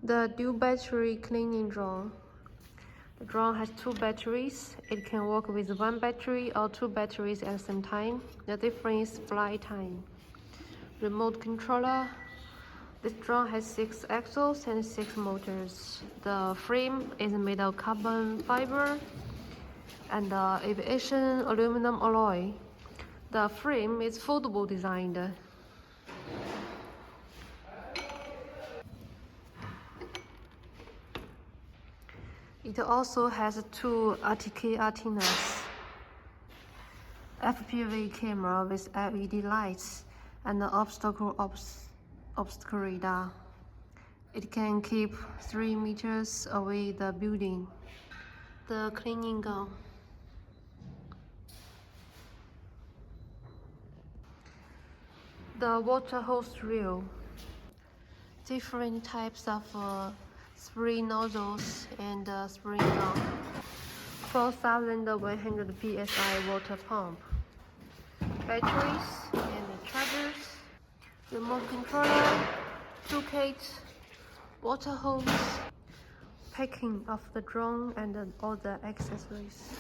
The dual battery cleaning drone. The drone has 2 batteries. It can work with 1 battery or 2 batteries at the same time. The difference is flight time. Remote controller. This drone has 6 axles and 6 motors. The frame is made of carbon fiber and aviation aluminum alloy. The frame is foldable designed. It also has 2 RTK antennas, FPV camera with LED lights, and an obstacle radar. It can keep 3 meters away the building. The cleaning gun. The water hose reel. Different types of spray nozzles and spray gun. 4,100 psi water pump. Batteries and chargers. Remote controller. Toolkit. Water hose. Packing of the drone and all the accessories.